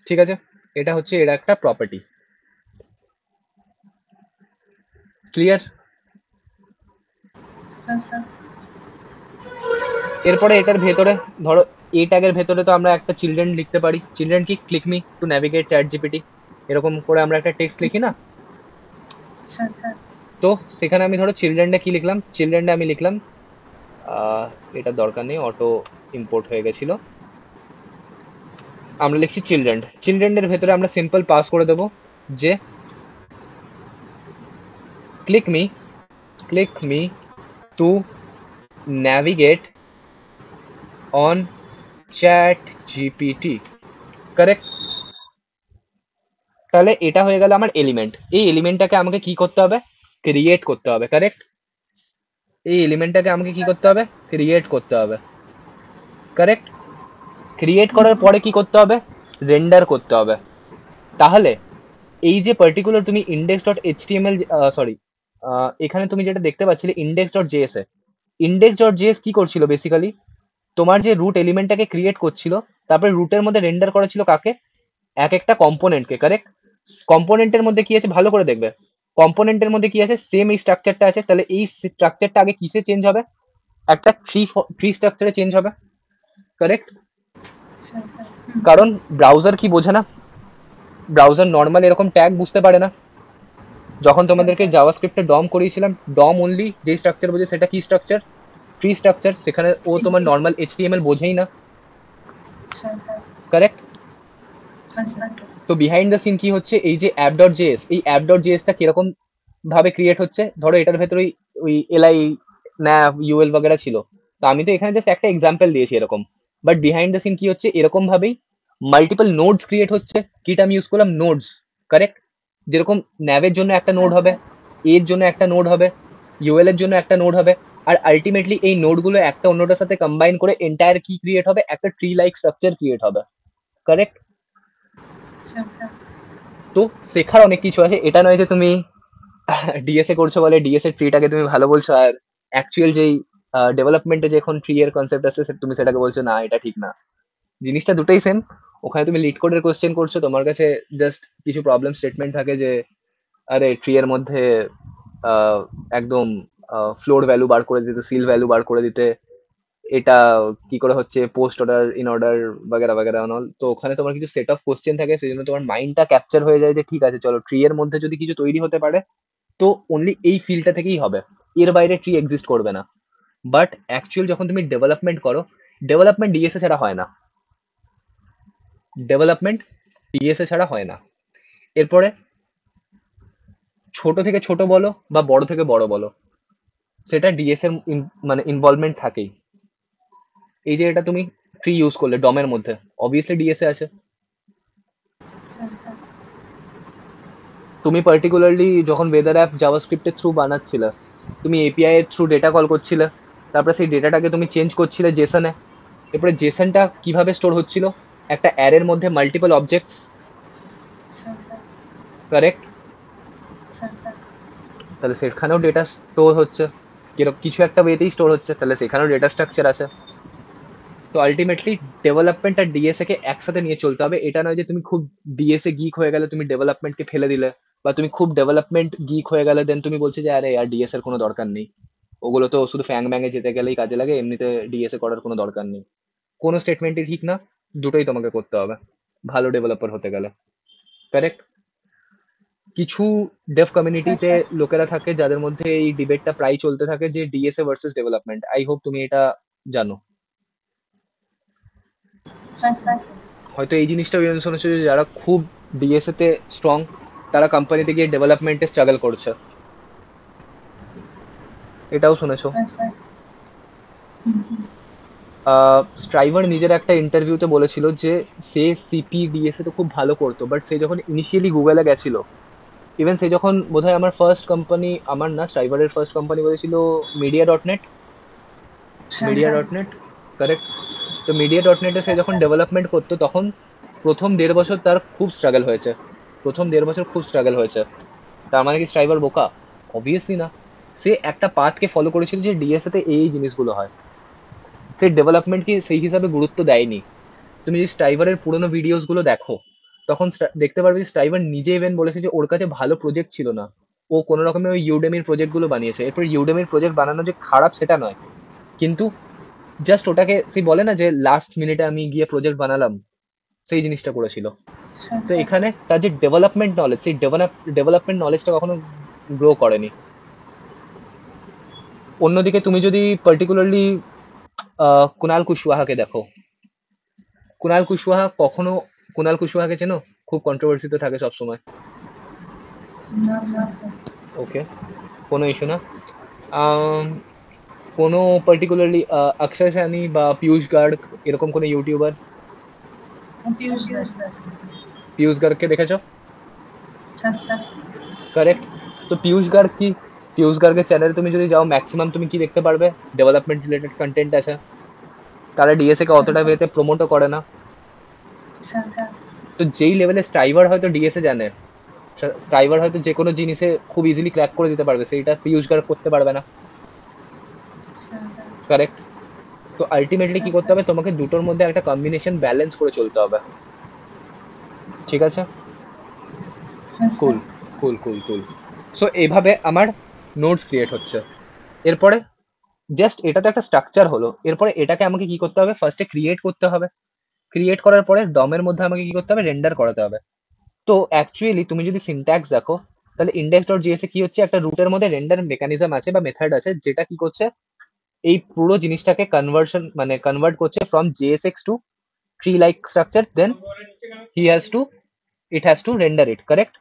ঠিক আছে, এটা হচ্ছে এর একটা প্রপার্টি। ক্লিয়ার? Yes, yes. এরপরে এটার ভেতরে ধরো এ ট্যাগের ভেতরে তো আমরা একটা চিলড্রেন লিখতে পারি। চিলড্রেন কি, click me two navigate chat GPT, এরকম করে আমরা একটা টেক্সট লিখি না? হ্যাঁ, হ্যাঁ। তো সেখানে আমি ধরো চিলড্রেনটা কি লিখলাম, চিলড্রেনটা আমি লিখলাম এটা দরকার নেই, অটো ইম্পোর্ট হয়ে গেছিল। আমরা লিখছি চিলড্রেন। চিলড্রেনের ভেতরে আমরা সিম্পল পাস করে দেবো যে click me two navigate on chat GPT. Correct? তাহলে এটা হয়ে গেল আমার এলিমেন্ট। এই এলিমেন্টটাকে আমাকে কি করতে হবে, ক্রিয়েট করতে হবে। কারেক্ট? এই এলিমেন্টটাকে আমাকে কি করতে হবে, ক্রিয়েট করতে হবে। কারেক্ট? ক্রিয়েট করার পরে কি করতে হবে, রেন্ডার করতে হবে। তাহলে এই যে পার্টিকুলার তুমি ইন্ডেক্স ডট এইচটিএমএল, সরি, এখানে তুমি যেটা দেখতে পাচ্ছিলে ইন্ডেক্স ডট জেএস এ, ইন্ডেক্স ডট জেএস কি করছিল বেসিক্যালি, তোমার যে রুট এলিমেন্টটাকে ক্রিয়েট করছিল, তারপরে রুটের মধ্যে রেন্ডার করা ছিল কাকে, এক একটা কম্পোনেন্টকে। কারেক্ট? কম্পোনেন্টের মধ্যে কি আছে ভালো করে দেখবে, কম্পোনেন্টের মধ্যে কি আছে, সেম এই স্ট্রাকচারটা আছে। তাহলে এই স্ট্রাকচারটা আগে কিসে চেঞ্জ হবে, একটা ট্রি স্ট্রাকচারে চেঞ্জ হবে। কারেক্ট? হ্যাঁ, হ্যাঁ। কারণ ব্রাউজার কি বোঝে না, ব্রাউজার নর্মাল এরকম ট্যাগ বুঝতে পারে না। যখন তোমাদেরকে জাভাস্ক্রিপ্টে ডম করিয়েছিলাম, ডম অনলি যেই স্ট্রাকচার বোঝে সেটা কি স্ট্রাকচার, ট্রি স্ট্রাকচার। সেখানে ও তোমার নর্মাল এইচটিএমএল বোঝেই না। হ্যাঁ, হ্যাঁ। কারেক্ট? আচ্ছা, আচ্ছা। তো বিহাইন্ড দ্য সিন কি হচ্ছে, এই যে অ্যাপ ডট জেএস, এই অ্যাপ ডট জেএসটা কিরকম ভাবে ক্রিয়েট হচ্ছে, ধরো এটার ভেতরে ওই এলআই ন্যাভ ইউএল বগেরা ছিল। তো আমি তো এখানে জাস্ট একটা এক্সাম্পল দিয়েছি এরকম, বাট বিহাইন্ড দ্য সিন কি হচ্ছে, এরকম ভাবেই মাল্টিপল নোডস ক্রিয়েট হচ্ছে। কিটা আমি ইউজ করলাম, নোডস। কারেক্ট? যেরকম ন্যাভের জন্য একটা নোড হবে, এর জন্য একটা নোড হবে, ইউএল এর জন্য একটা নোড হবে, আর আলটিমেটলি এই নোডগুলো একটা অন্যটার সাথে কম্বাইন করে এন্টায়ার কি ক্রিয়েট হবে, একটা ট্রি লাইক স্ট্রাকচার ক্রিয়েট হবে। কারেক্ট? হ্যাঁ, হ্যাঁ। তো শেখার অনেক কিছু আছে, এটা নয় যে তুমি ডিএসএ করছো বলে ডিএসএ ট্রিটাকে তুমি ভালো বলছো, আর অ্যাকচুয়াল যেই ডেভেলপমেন্টে যে এখন ট্রি এর কনসেপ্ট আছে তুমি সেটাকে বলছো না এটা ঠিক না। জিনিসটা দুটোই সেম। ওখানে তুমি লিড কোডের কোশ্চেন করছো, তোমার কাছে জাস্ট কিছু প্রবলেম স্টেটমেন্ট থাকে যে আরে ট্রি এর মধ্যে আহ, একদম ফ্লোর ভ্যালু বার করে দিতে, সিল ভ্যালু বার করে দিতে, এটা কি করে হচ্ছে, পোস্ট অর্ডার, ইন অর্ডার, বাগেরা বাগেরা অল। তো ওখানে তোমার কিছু সেট অফ কোশ্চেন থাকে, সেই জন্য তোমার মাইন্ডটা ক্যাপচার হয়ে যায় যে ঠিক আছে চলো ট্রি এর মধ্যে যদি কিছু তৈরি হতে পারে তো অনলি এই ফিল্ডটা থেকেই হবে, এর বাইরে ট্রি এক্সিস্ট করবে না। বাট অ্যাকচুয়াল যখন তুমি ডেভেলপমেন্ট করো, ডেভেলপমেন্ট ডিএসএ ছাড়া হয় না, ডেভেলপমেন্ট ডিএসএ ছাড়া হয় না। এরপরে ছোট থেকে ছোট বলো বা বড় থেকে বড় বলো, সেটা ডিএসএ মানে ইনভলভমেন্ট থাকেই। এই যে এটা তুমি ট্রি ইউজ করলে ডমের মধ্যে, অবভিয়াসলি ডিএসএ আছে। হ্যাঁ, হ্যাঁ। তুমি পার্টিকুলারলি যখন ওয়েদার অ্যাপ জাভাস্ক্রিপ্টের থ্রু বানাচ্ছিলে, তুমি এপিআই এর থ্রু ডেটা কল করছিলে, তারপরে সেই ডেটাটাকে তুমি চেঞ্জ করছিলে জেসনে। এরপরে জেসনটা কিভাবে স্টোর হচ্ছিল, একটা অ্যারের মধ্যে মাল্টিপল অবজেক্টস। হ্যাঁ, হ্যাঁ। কারেক্ট? হ্যাঁ, হ্যাঁ। তাহলে সেখানেও ডেটা স্টোর হচ্ছে, কিছু একটা ওয়েতেই স্টোর হচ্ছে, তাহলে সেখানেও ডেটা স্ট্রাকচার আছে। তো আলটিমেটলি ডেভেলপমেন্ট আর ডিএসএ কে একসাথে নিয়ে চলতে হবে। এটা নয় যে তুমি খুব ডিএসএ গিক হয়ে গেলে তুমি ডেভেলপমেন্টকে ফেলে দিলে, বা তুমি খুব ডেভেলপমেন্ট গিক হয়ে গেলে দেন তুমি বলছো যে আরে আর ডিএস এর কোনো দরকার নেই, ওগুলো তো শুধু ফ্যাং ব্যাঙে যেতে গেলেই কাজে লাগে, এমনিতে ডিএসএ করার কোনো দরকার নেই। কোনো স্টেটমেন্টই ঠিক না, দুটোই তোমাকে করতে হবে ভালো ডেভেলপার হতে গেলে। কারেক্ট? কিছু ডেভ কমিউনিটিতে আচ্ছা, আচ্ছা। লোকেরা থাকে যাদের মধ্যে এই ডিবেটটা প্রায় চলতে থাকে যে DSA versus development. I hope তুমি এটা জানো। আচ্ছা, আচ্ছা। হয়তো এই জিনিসটা ওই জন্য শুনেছো যে যারা খুব ডিএসএ তে স্ট্রং, তারা কোম্পানিতে গিয়ে ডেভেলপমেন্টে স্ট্রাগল করছে, এটাও শুনেছো। আচ্ছা, আচ্ছা। হুম, হুম। স্ট্রাইভার নিজের একটা ইন্টারভিউতে বলেছিল যে সে সিপি ডিএসএ তো খুব ভালো করতো, বাট সে যখন ইনিশিয়ালি গুগলে গেছিল, ইভেন সে যখন বোধহয় আমার ফার্স্ট কোম্পানি, আমার না স্ট্রাইভারের ফার্স্ট কোম্পানি বলেছিল মিডিয়া ডট নেট, হ্যাঁ, মিডিয়া হ্যাঁ। Dot net. কারেক্ট? তো মিডিয়া ডট নেটে সে যখন ডেভেলপমেন্ট করতো তখন প্রথম 1.5 বছর তার খুব স্ট্রাগল হয়েছে, প্রথম 1.5 বছর খুব স্ট্রাগল হয়েছে। তার মানে কি স্ট্রাইভার বোকা? অবভিয়াসলি না। সে একটা পাথকে ফলো করেছিল যে ডিএসএ তে এই জিনিসগুলো হয়। সে ডেভেলপমেন্টকে সেই হিসাবে গুরুত্ব দেয়নি। তুমি যদি স্ট্রাইভারের পুরোনো ভিডিওসগুলো দেখো, তখন দেখতে পারবে যে স্ট্রাইভার নিজে ইভেন বলেছে যে ওর কাছে ভালো প্রজেক্ট ছিল না, ও কোনো রকমের ওই ইউডেমির প্রজেক্টগুলো বানিয়েছে। এরপর ইউডেমির প্রজেক্ট বানানো যে খারাপ সেটা নয়, কিন্তু জাস্ট ওটাকে সেই বলে না যে লাস্ট মিনিটে আমি গিয়ে প্রজেক্ট বানালাম, সেই জিনিসটা করেছিল। হ্যাঁ তো এখানে তার যে ডেভেলপমেন্ট নলেজ, সেই ডেভেলপমেন্ট নলেজটা কখনো গ্রো করেনি। অন্যদিকে তুমি যদি পার্টিকুলারলি কুনাল কুশওয়াহাকে দেখো, কুনাল কুশওয়াহা কখনো, কুনাল কুশওয়াহাকে চেনো? খুব কন্ট্রোভার্সিতে থাকে সবসময়। না স্যার। ওকে, কোনো ইস্যু না। আম, কোনো পার্টিকুলারলি অক্ষয় সানি বা পিয়ুষ গার্গ, এরকম কোনো ইউটিউবার? পিউষ দাস। পিয়ুষ গার্গকে দেখেছো? হ্যাঁ স্যার। কারেক্ট। তো পিয়ুষ গার্গ কি, পিয়ুষ গার্গের চ্যানেলে তুমি যদি যাও, ম্যাক্সিমাম তুমি কি দেখতে পারবে? ডেভেলপমেন্ট রিলেটেড কন্টেন্ট আছে। তারা ডিএসএ কে অতটা ওয়েতে প্রমোটও করে না। হ্যাঁ তো যেই লেভেলে স্ট্রাইভার হয়তো ডিএসএ জানে, স্ট্রাইভার হয়তো যে কোনো জিনিসে খুব ইজিলি ক্র্যাক করে দিতে পারবে, সেইটা পিয়ুষ গার্গ করতে পারবে না। কারেক্ট। তো আলটিমেটলি কি করতে হবে, তোমাকে দুটোর মধ্যে একটা কম্বিনেশন ব্যালেন্স করে চলতে হবে। ঠিক আছে, কুল কুল কুল কুল। সো এইভাবে আমার নোটস ক্রিয়েট হচ্ছে। এরপরে জাস্ট এটা তো একটা স্ট্রাকচার হলো, এরপরে এটাকে আমাকে কি করতে হবে, ফার্স্টে ক্রিয়েট করতে হবে। ক্রিয়েট করার পরে ডমের মধ্যে আমাকে কি করতে হবে, রেন্ডার করাতে হবে। তো অ্যাকচুয়ালি তুমি যদি সিনট্যাক্স দেখো, তাহলে ইন্ডেক্স ডট জিএস এ কি হচ্ছে, একটা রুটের মধ্যে রেন্ডার মেকানিজম আছে বা মেথড আছে, যেটা কি করছে, এই পুরো জিনিসটাকে কনভার্সন মানে কনভার্ট করছে from JSX to tree like structure, then he has to, it has to render it. Correct.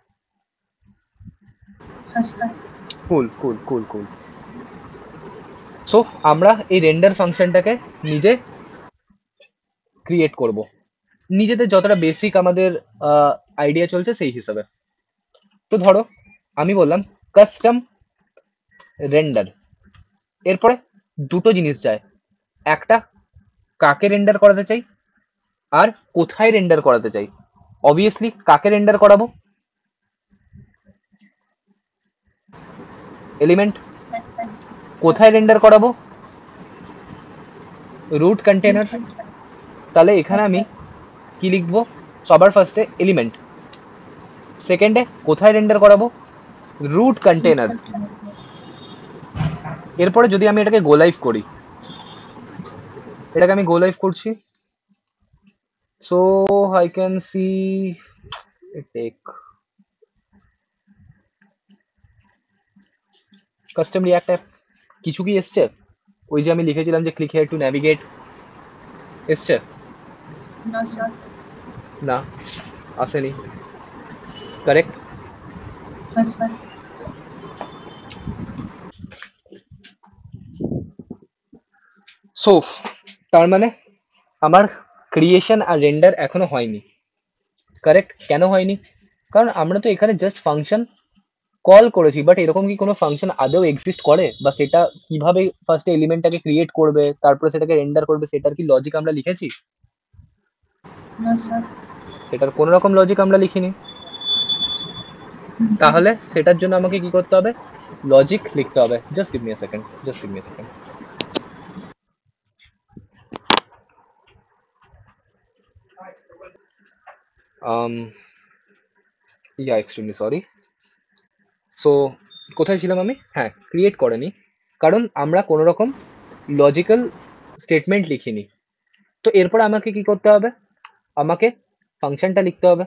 Cool cool cool cool. So আমরা এই রেন্ডার ফাংশনটাকে নিজে ক্রিয়েট করব, নিজেদের যতটা বেসিক আমাদের আইডিয়া চলছে সেই হিসাবে। তো ধরো আমি বললাম কাস্টম রেন্ডার, এরপরে দুটো জিনিস যায়, একটা কাকে রেন্ডার করাতে চাই আর কোথায় রেন্ডার করাতে চাই। অবভিয়াসলি কাকে রেন্ডার করাবো, এলিমেন্ট। কোথায় রেন্ডার করাবো, রুট কন্টেনার। তাহলে এখানে আমি কি লিখবো, সবার ফার্স্টে এলিমেন্ট, সেকেন্ডে কোথায় রেন্ডার করাবো, রুট কন্টেনার। এরপরে যদি আমি এটাকে গো লাইভ করি, এটাকে আমি গো লাইভ করছি, so I can see take custom React app. কিছু কি এসছে? ওই যে আমি লিখেছিলাম যে ক্লিক হেয়ার টু ন্যাভিগেট, এসছে? না, আসেনি। কারেক্ট। সো তার মানে আমার ক্রিয়েশন আর রেন্ডার এখনো হয়নি। কারেক্ট। কেন হয়নি? কারণ আমরা তো এখানে জাস্ট ফাংশন কল করেছি, বাট এরকম কি কোনো ফাংশন আদৌ এক্সিস্ট করে, বা সেটা কিভাবে ফার্স্টে এলিমেন্টটাকে ক্রিয়েট করবে তারপরে সেটাকে রেন্ডার করবে, সেটার কি লজিক আমরা লিখেছি? সেটার কোনো রকম লজিক আমরা লিখিনি। তাহলে সেটার জন্য আমাকে কি করতে হবে, লজিক লিখতে হবে। Just give me a second, just give me a second. Yeah extremely sorry. So কোথায় ছিলাম আমি? হ্যাঁ, ক্রিয়েট করেনি কারণ আমরা কোনো রকম লজিক্যাল স্টেটমেন্ট লিখিনি। তো এরপর আমাকে কি করতে হবে, আমাকে ফাংশনটা লিখতে হবে।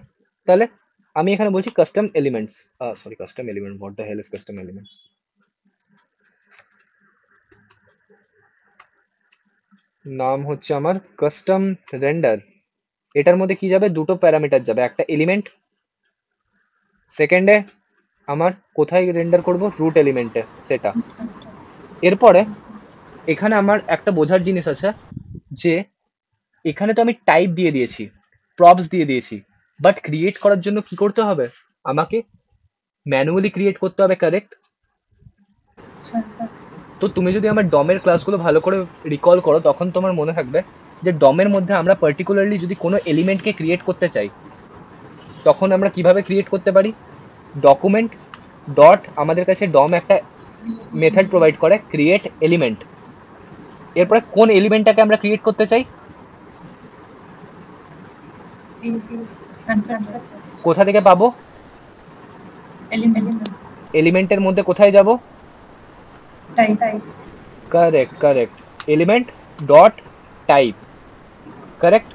তাহলে আমি এখানে বলছি custom elements, sorry custom element, what the hell is custom elements? নাম হচ্ছে আমার কাস্টম রেন্ডার। এটার মধ্যে কি যাবে, দুটো প্যারামিটার যাবে, একটা এলিমেন্ট, সেকেন্ডে আমার কোথায় রেন্ডার করব, রুট এলিমেন্টে সেটা। এরপরে এখানে আমার একটা বোঝার জিনিস আছে যে এখানে তো আমি টাইপ দিয়ে দিয়েছি, প্রপস দিয়ে দিয়েছি, বাট ক্রিয়েট করার জন্য কি করতে হবে, আমাকে ম্যানুয়ালি ক্রিয়েট করতে হবে। কারেক্ট। তো তুমি যদি আমার ডমের ক্লাসগুলো ভালো করে রিকল করো, তখন তোমার মনে থাকবে যে ডমের মধ্যে আমরা পার্টিকুলারলি যদি কোনো এলিমেন্টকে ক্রিয়েট করতে চাই, তখন আমরা কিভাবে ক্রিয়েট করতে পারি, ডকুমেন্ট ডট, আমাদের কাছে ডম একটা মেথড প্রোভাইড করে ক্রিয়েট এলিমেন্ট। এরপরে কোন এলিমেন্টটাকে আমরা ক্রিয়েট করতে চাই? কোথা থেকে পাবো? element এলিমেন্টের মধ্যে কোথায় যাব? type correct correct, element dot type, correct.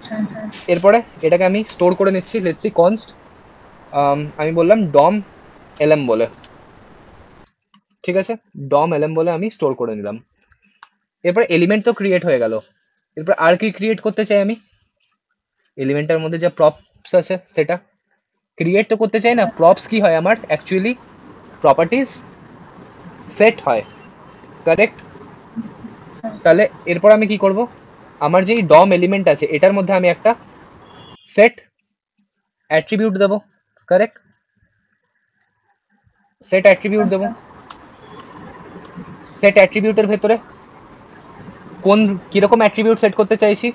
হ্যাঁ হ্যাঁ এরপরে এটাকে আমি স্টোর করে নিচ্ছি, লেটস সি কনস্ট, আমি বললাম ডম এলএম বলে, ঠিক আছে, ডম এলএম বলে আমি স্টোর করে নিলাম। এরপরে এলিমেন্ট তো ক্রিয়েট হয়ে গেল, এরপর আর কি ক্রিয়েট করতে চাই আমি? এলিমেন্টের মধ্যে যে প্রপস আছে সেটা ক্রিয়েট তো করতে চাই না। প্রপস কি হয় আমার অ্যাকচুয়ালি? প্রপার্টিজ সেট হয়, কারেক্ট। তাহলে এরপর আমি কি করব? আমার যেই ডম এলিমেন্ট আছে এটার মধ্যে আমি একটা সেট অ্যাট্রিবিউট দেবো, কারেক্ট, সেট অ্যাট্রিবিউট দেবো। সেট অ্যাট্রিবিউটের ভেতরে কোন কিরকম অ্যাট্রিবিউট সেট করতে চাইছি?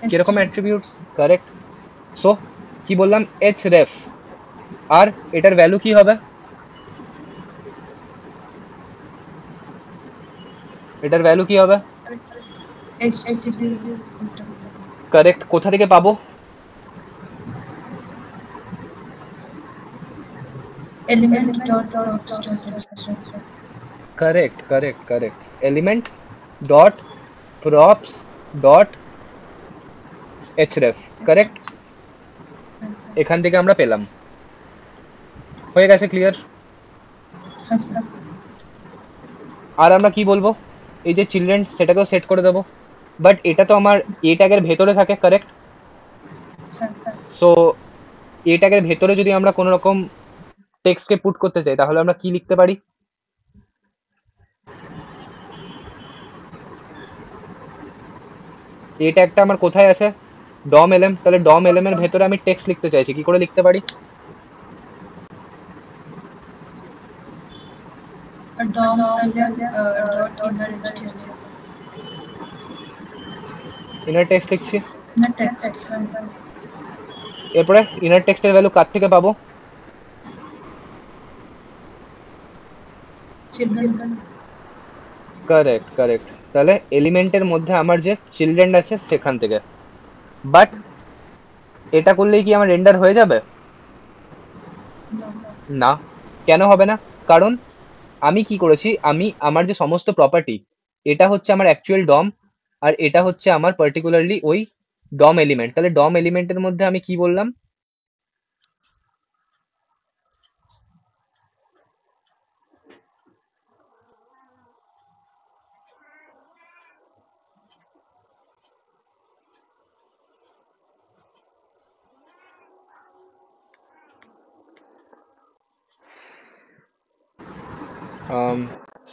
কিরকম অ্যাট্রিবিউটস, কারেক্ট। সো কি বললাম? এইচ রেফ, আর এটার ভ্যালু কি হবে? এটার ভ্যালু কি হবে? কারেক্ট। কোথা থেকে পাবো? element dot props correct correct correct, element dot props dot href, correct. এখান থেকে আমরা পেলাম, হয়ে গেছে, ক্লিয়ার। আর আমরা কি বলবো? এই যে চিলড্রেন সেটাকেও সেট করে দেবো, বাট এটা তো আমার এ ট্যাগের ভেতরে থাকে, কারেক্ট। সো এ ট্যাগের ভেতরে যদি আমরা কোনো রকম টেক্সটকে পুট করতে চাই তাহলে আমরা কি লিখতে পারি? এ ট্যাগটা আমার কোথায় আছে? ডম এলএম, তাহলে ডম এলএম এর ভেতরে আমি টেক্সট লিখতে চাইছি, কি করে লিখতে পারি? dom dot inner html inner text লিখছি, inner text এরপরে ইনার টেক্সটের ভ্যালু কার থেকে পাবো? children কারেক্ট কারেক্ট, তাহলে এলিমেন্টের মধ্যে আমার যে চিলড্রেন আছে সেখান থেকে। বাট এটা করলেই কি আমার রেন্ডার হয়ে যাবে? না। কেন হবে না? কারণ আমি কি করেছি, আমি আমার যে সমস্ত প্রপার্টি, এটা হচ্ছে আমার অ্যাকচুয়াল ডম, আর এটা হচ্ছে আমার পার্টিকুলারলি ওই ডম এলিমেন্ট। তাহলে ডম এলিমেন্টের মধ্যে আমি কি বললাম?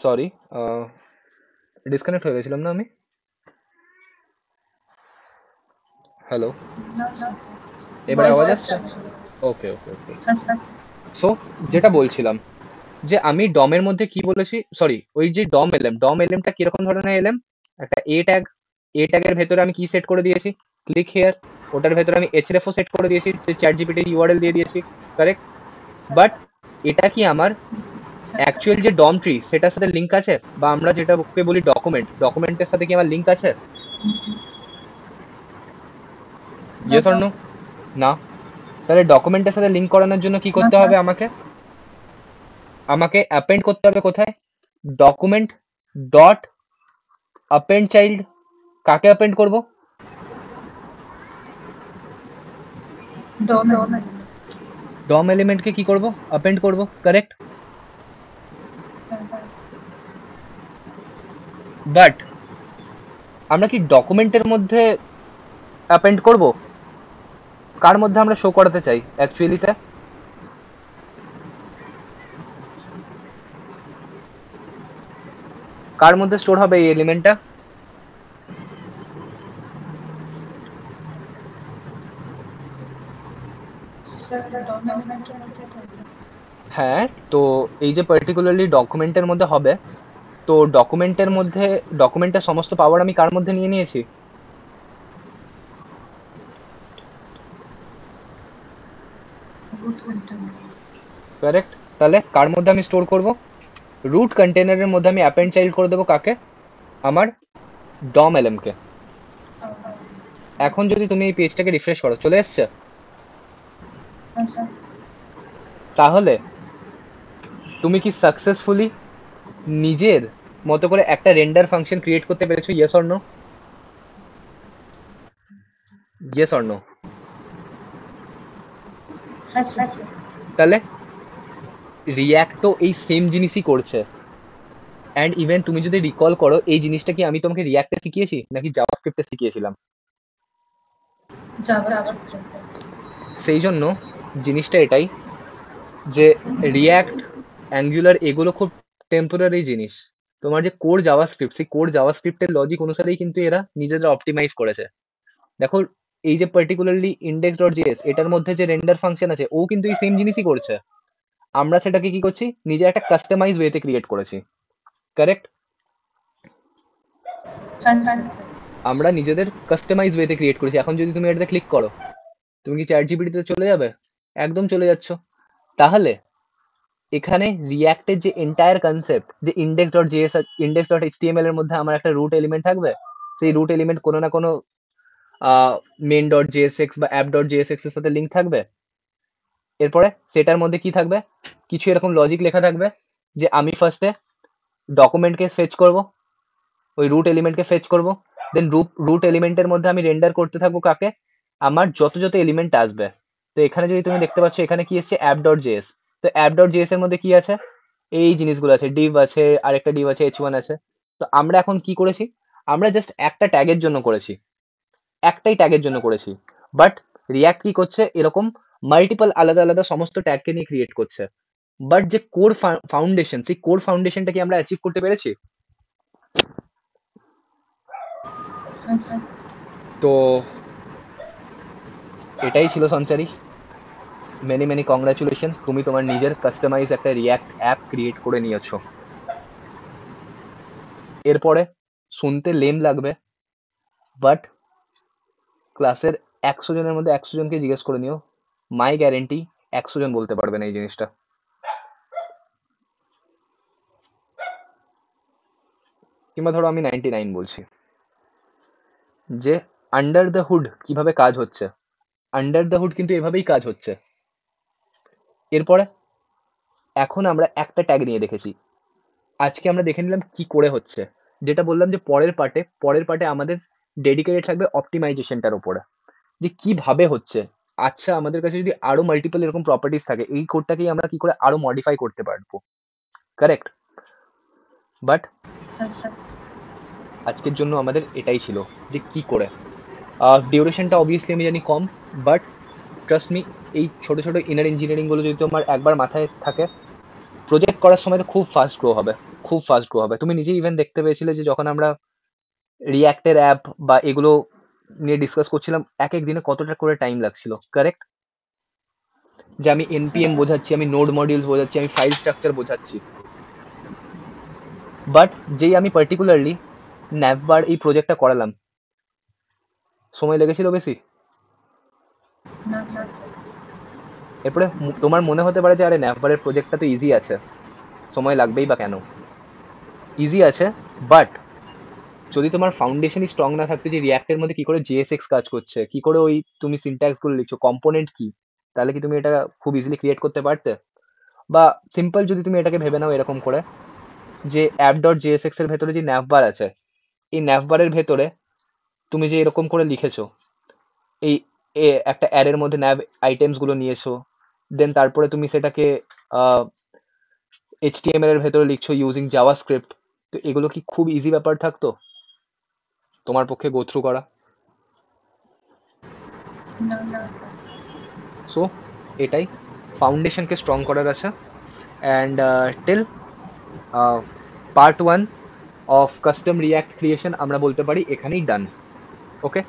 সরি, ডিসকানেক্ট হয়ে গেছিলাম না আমি? হ্যালো, এবার আওয়াজ আসছে? ওকে ওকে ওকে। সো যেটা বলছিলাম যে আমি ডমের মধ্যে কি বলেছি, সরি, ওই যে ডম এলএমটা কিরকম ধরনের এলএম? একটা এ ট্যাগ, এ ট্যাগের ভেতরে আমি কি সেট করে দিয়েছি? Click here. ওটার ভেতরে আমি hrefও সেট করে দিয়েছি, যে চ্যাট জিপিটি ইউআরএল দিয়ে দিয়েছি, কারেক্ট। বাট এটা কি আমার অ্যাকচুয়াল যে ডম ট্রি সেটার সাথে লিঙ্ক আছে? বা আমরা যেটাকে বলি ডকুমেন্ট, ডকুমেন্টের সাথে কি আমার লিঙ্ক আছে? Yes or no? না। তাহলে ডকুমেন্টের সাথে লিঙ্ক করানোর জন্য কি করতে হবে আমাকে? আমাকে অ্যাপেন্ড করতে হবে কোথায়? Document dot append child. কাকে অ্যাপেন্ড করব? ডম এলিমেন্টকে কি করব? অ্যাপেন্ড করব, কারেক্ট। বাট আমরা কি ডকুমেন্টের মধ্যে অ্যাপেন্ড করব? কার মধ্যে আমরা শো করাতে চাই অ্যাকচুয়ালিতে? কার মধ্যে স্টোর হবে এই এলিমেন্টটা? হ্যাঁ, তো এই যে পার্টিকুলারলি ডকুমেন্টের মধ্যে হবে, তো ডকুমেন্টের মধ্যে ডকুমেন্টের সমস্ত পাওয়ার আমি কার মধ্যে নিয়ে নিয়েছি? কারেক্ট। তাহলে কার মধ্যে আমি স্টোর করব? রুট কন্টেনারের মধ্যে আমি অ্যাপেন্ড চাইল্ড করে দেবো কাকে? আমার ডম এলএমকে। এখন যদি তুমি এই পেজটাকে রিফ্রেশ করো, চলে এসছে? তাহলে তুমি কি সাকসেসফুলি নিজের মতো করে একটা রেন্ডার ফাংশন ক্রিয়েট করতে পেরেছো? Yes or no? Yes or no? হ্যাঁ স্যার। তাহলে রিয়াক্ট তো এই সেম জিনিসই করছে। অ্যান্ড ইভেন তুমি যদি রিকল করো, এই জিনিসটা কি আমি তোমাকে রিয়াক্টে শিখিয়েছি নাকি জাভাস্ক্রিপ্টে শিখিয়েছিলাম? জাভাস্ক্রিপ্ট। সেই জন্য জিনিসটা এটাই যে রিয়াক্ট, অ্যাঙ্গুলার এগুলো খুব টেম্পোরারি জিনিস। তোমার যে কোর জাভাস্ক্রিপ্ট, সেই কোর জাভাস্ক্রিপ্টের লজিক অনুসারেই কিন্তু এরা নিজেদের অপটিমাইজ করেছে। দেখো এই যে পার্টিকুলারলি ইন্ডেক্স ডট জেএস, এটার মধ্যে যে রেন্ডার ফাংশন আছে ও কিন্তু এই সেম জিনিসই করছে। আমরা সেটাকে কি করছি, নিজের একটা কাস্টমাইজ ওয়েতে ক্রিয়েট করেছি। কারেক্ট? হ্যাঁ স্যার। আমরা নিজেদের কাস্টমাইজ ওয়েতে ক্রিয়েট করেছি। এখন যদি তুমি এটাতে ক্লিক করো, তুমি কি চ্যাট জিপিটিতে চলে যাবে? একদম চলে যাচ্ছ। তাহলে এখানে রিয়াক্টের যে এন্টায়ার কনসেপ্ট, যে index dot JS, index dot HTML এর মধ্যে আমার একটা রুট এলিমেন্ট থাকবে, সেই রুট এলিমেন্ট কোনো না কোনো মেন ডট জেএসএক্স বা অ্যাপ ডট জেএসএক্স এর সাথে লিঙ্ক থাকবে। এরপরে সেটার মধ্যে কি থাকবে, কিছু এরকম লজিক লেখা থাকবে যে আমি ফার্স্টে ডকুমেন্টকে ফেচ করব, ওই রুট এলিমেন্টকে ফেচ করব, দেন রুট এলিমেন্টের মধ্যে আমি রেন্ডার করতে থাকবো কাকে? আমার যত যত এলিমেন্ট আসবে। তো এখানে যদি তুমি দেখতে পাচ্ছ এখানে কি এসছে, অ্যাপ ডট জেএস। তো অ্যাপ ডট জেএস এর মধ্যে কি আছে, এই জিনিসগুলো আছে, ডিভ আছে, আরেকটা ডিভ আছে, h1 আছে। তো আমরা এখন কি করেছি, আমরা জাস্ট একটা ট্যাগের জন্য করেছি, একটাই ট্যাগের জন্য করেছি। বাট রিয়াক্ট কি করছে, এরকম মাল্টিপল আলাদা আলাদা সমস্ত ট্যাগকে নিয়ে ক্রিয়েট করছে। বাট যে কোর ফাউন্ডেশন, সেই কোর ফাউন্ডেশনটা কি আমরা অ্যাচিভ করতে পেরেছি? হ্যাঁ স্যার। তো এটাই ছিল সঞ্চারী। মেনি মেনি কংগ্রাচুলেশন, তুমি তোমার নিজের কাস্টমাইজ একটা রিয়াক্ট অ্যাপ ক্রিয়েট করে নিয়েছো। এরপরে শুনতে লেম লাগবে, বাট ক্লাসের 100 জনের মধ্যে 100 জনকে জিজ্ঞেস করে নিও, মাই গ্যারেন্টি 100 জন বলতে পারবে না এই জিনিসটা। কিংবা ধরো আমি 99 বলছি যে আন্ডার দ্য হুড কিভাবে কাজ হচ্ছে। আন্ডার দ্য হুড কিন্তু এভাবেই কাজ হচ্ছে। এরপরে এখন আমরা একটা ট্যাগ নিয়ে দেখেছি, আজকে আমরা দেখে নিলাম কি করে হচ্ছে। যেটা বললাম যে পরের পার্টে আমাদের ডেডিকেটেড থাকবে অপটিমাইজেশনটার উপরে, যে কিভাবে হচ্ছে। আচ্ছা আমাদের কাছে যদি আরো মাল্টিপল এরকম প্রপার্টিস থাকে, এই কোডটাকেই আমরা কি করে আরো মডিফাই করতে পারবো। কারেক্ট? বাট হ্যাঁ স্যার। আজকের জন্য আমাদের এটাই ছিল যে কি করে। ডিউরেশনটা অবভিয়াসলি আমি জানি কম, বাট ট্রাস্ট মি, এই ছোট ছোট ইনার ইঞ্জিনিয়ারিং গুলো যদি তোমার একবার মাথায় থাকে, প্রজেক্ট করার সময় তো খুব ফাস্ট গ্রো হবে, খুব ফাস্ট গ্রো হবে। তুমি নিজেই ইভেন দেখতে পেয়েছিলে যে যখন আমরা রিয়াক্টের অ্যাপ বা এগুলো নিয়ে ডিসকাস করছিলাম, এক এক দিনে কতটা করে টাইম লাগছিল। কারেক্ট? যে আমি এনপিএম বোঝাচ্ছি, আমি নোড মডিউলস বোঝাচ্ছি, আমি ফাইল স্ট্রাকচার বোঝাচ্ছি, বাট যেই আমি পার্টিকুলারলি ন্যাভবার এই প্রজেক্টটা করালাম, সময় লেগেছিল বেশি? না স্যার। এরপরে তোমার মনে হতে পারে যে আরে ন্যাভবারের প্রজেক্টটা তো ইজি আছে, সময় লাগবেই বা কেন। ইজি আছে, বাট যদি তোমার ফাউন্ডেশনই স্ট্রং না থাকতো যে রিয়াক্টের মধ্যে কি করে জেএসএক্স কাজ করছে, কি করে ওই তুমি সিনট্যাক্স গুলো লিখছো, কম্পোনেন্ট কি, তাহলে কি তুমি এটা খুব ইজিলি ক্রিয়েট করতে পারতে? বা সিম্পল যদি তুমি এটাকে ভেবে নাও এরকম করে, যে অ্যাপ ডট জেএসএক্স এর ভেতরে যে ন্যাভবার আছে, এই ন্যাভবারের ভেতরে তুমি যে এরকম করে লিখেছো, এই একটা অ্যারের মধ্যে ন্যাভ আইটেমস গুলো নিয়েছো, দেন তারপরে তুমি সেটাকে এইচটিএমএল এর ভেতরে লিখছো ইউজিং জাভাস্ক্রিপ্ট। তো এগুলো কি খুব ইজি ব্যাপার থাকতো তোমার পক্ষে গো থ্রু করা? না স্যার। সো এটাই, ফাউন্ডেশনকে স্ট্রং করার আছে। And till part 1 of custom react creation আমরা বলতে পারি এখানেই ডান। ওকে।